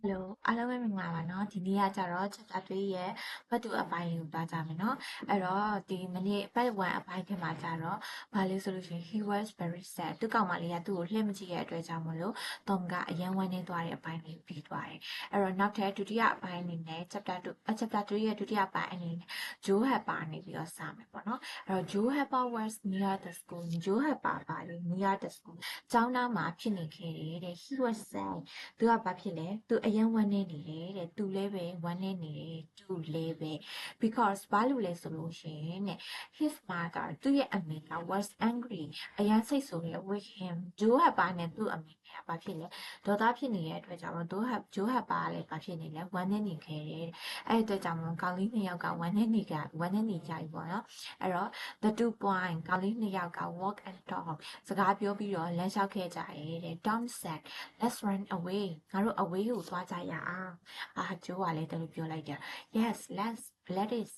Hello အားလုံးပဲမင်္ဂလာပါเนาะဒီနေ့ကကြတော့ chapter 3ရဲ့ဘတ်တူအပိုင်းလေးကိုသွားကြမယ်เนาะအဲ့တော့ဒီမနေ့ဘတ်1အပိုင်းထဲမှာကြတော့ဘာလဲဆိုလို့ရှိရင် he was very sad သူကောင်မလေးကသူ့ကိုလှည့်မကြည့်ရဲ့အတွက်ကြောင့်မလို့tom ကအယံဝမ်းနေသွားတဲ့အပိုင်းလေးပြီးသွားတယ်အဲ့တော့နောက်ထပ်ဒုတိယအပိုင်းအနေနဲ့ chapter 3ရဲ့ဒုတိယအပိုင်းအနေနဲ့ Joe Harper နေပြီးတော့စမယ်ပေါ့เนาะအဲ့တော့ Joe Harper was near the school Joe Harper ပါလေ near the school ကျောင်းသားမှာဖြစ်နေခဲ့တယ်တဲ့ he was sad သူကဘာဖြစ်လဲသူအရင်ဝမ်းနေနေတယ်တဲ့သူလည်းပဲဝမ်းနေနေတယ်သူလည်းပဲ because ဘာလို့လဲဆိုလို့ရှိရင်တဲ့ his mother သူ့ရဲ့အမေက was angry အရင်စိတ်ဆိုးတယ် with him ဂျိုးဟပ်ပါနဲ့သူ့အမေကဘာဖြစ်လဲဒေါသဖြစ်နေတဲ့အတွက်ကြောင့်ဂျိုးဟပ်ပါလည်းဘာဖြစ်နေလဲဝမ်းနေနေခဲ့တယ်အဲ့အတွက်ကြောင့်ကောင်းလေးနှစ်ယောက်ကဝမ်းနေနေကြပြီပေါ့နော်အဲ့တော့ the two point ကောင်းလေးနှစ်ယောက်က walk and talk စကားပြောပြီးတော့လမ်းလျှောက်ခဲ့ကြတယ်တဲ့ Tom said let's run away ငါတို့ away ကိုသွားကြရအောင်ဂျိုးကလည်းတယ်လို့ပြောလိုက်တယ် yes let us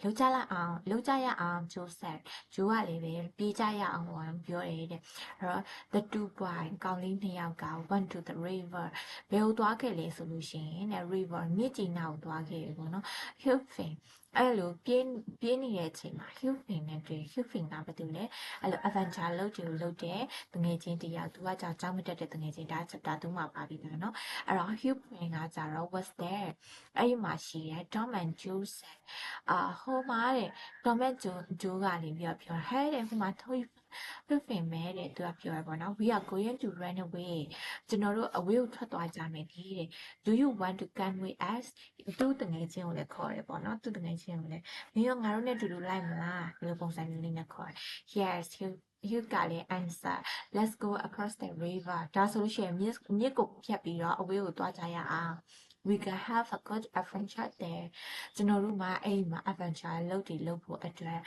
လှုပ်ကြရအောင်ဂျိုး said ဂျိုးကလည်းပဲပြေးကြရအောင်ပြောတယ်တဲ့အဲ့တော့ the two boy ကောင်းလေးနှစ်ယောက်က went to the river ဘယ်ကိုသွားခဲ့လဲဆိုလို့ရှိရင်တဲ့ river မြစ်ကြီးနားကိုသွားခဲ့တယ်ပေါ့နော် Huping အဲ့လိုပြေးနေတဲ့အချိန်မှာ Huping နဲ့တွေ့ Huping ကဘာတူလဲအဲ့လို adventure လုပ်တဲ့တငယ်ချင်းတယောက်သူကကြောင်မတက်တဲ့တငယ်ချင်းဒါ chapter 2မှာပါပြီးသားเนาะအဲ့တော့ Huping ကကြတော့ was there အဲ့ဒီမှာရှိတဲ့ Tom and Joe said ဟိုမှာတဲ့ Tom and Joe ကနေပြီးတော့ပြောဟဲ့တဲ့ဟိုမှာHuping မဲတဲ့သူကပြောရပါတော့ we are going to run away ကျွန်တော်တို့ away ကိုထွက်သွားကြမယ်ဒီတဲ့ do you want to come with us သူ့တငယ်ချင်းကိုလည်းခေါ်တယ်ပေါ့နော်သူ့တငယ်ချင်းကိုလည်းမင်းရောငါတို့နဲ့တူတူလိုက်မလားဘယ်လိုပုံစံမျိုးလေးနဲ့ခေါ်တယ် yes you got the answer let's go across the river ဒါဆိုလို့ရှိရင်မြစ်ကိုဖြတ်ပြီးတော့အဝေးကိုသွားကြရအောင် we can have a good adventure there ကျွန်တော်တို့မှာအဲ့ဒီမှာ adventure လုပ်ဖို့အတွက်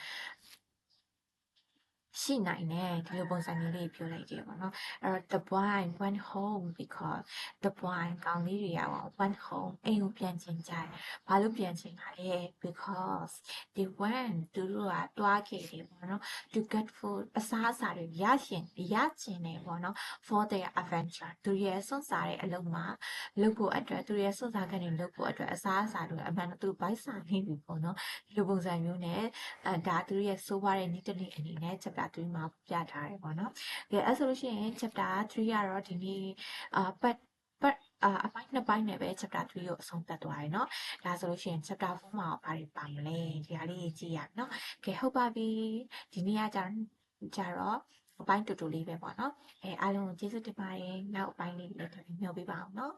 ရှိနိုင်တယ်ဒီလိုပုံစံမျိုးလေးပြောလိုက်တယ်ပေါ့နော်အဲ့တော့ the boy went home because the boy ကောင်းလေးတွေက went home အိမ်ကိုပြန်ချင်ကြတယ်ဘာလို့ပြန်ချင်တာလဲ because they went သူတို့ကတွားခဲ့တယ်ပေါ့နော် to get food အစားအစာတွေရချင်တယ်ပေါ့နော် for their adventure သူရဲ့စွန့်စားတဲ့အလုပ်မှာလုပ်ဖို့အတွက်သူရဲ့စွန့်စားကနေလုပ်ဖို့အတွက်အစားအစာတွေအမှန်တော့သူဘိုက်စာနေပြီပေါ့နော်ဒီလိုပုံစံမျိုးနဲ့ဒါသူရဲ့ဆိုးွားတဲ့နေ့တစ်နေ့အနေနဲ့ chapter 3မှာပြထားတယ်ပေါ့နော်။ကဲအဲ့ဆိုလို့ရှိရင် chapter 3ကတော့ဒီနေ့ပတ်အပိုင်းနှစ်ပိုင်းနဲ့ပဲ chapter 3ကိုအဆုံးသတ်သွားတယ်เนาะဒါဆိုလို့ရှိရင် chapter 4မှာဘာတွေပါမလဲဒီဟာလေးကြည့်ရအောင်เนาะကဲဟုတ်ပါပြီဒီနေ့ကကြတော့အပိုင်းတူတူလေးပဲပေါ့เนาะအားလုံးကိုကျေးဇူးတင်ပါတယ်နောက်အပိုင်းလေးလည်းမျှော်ပေးပါအောင်เนาะ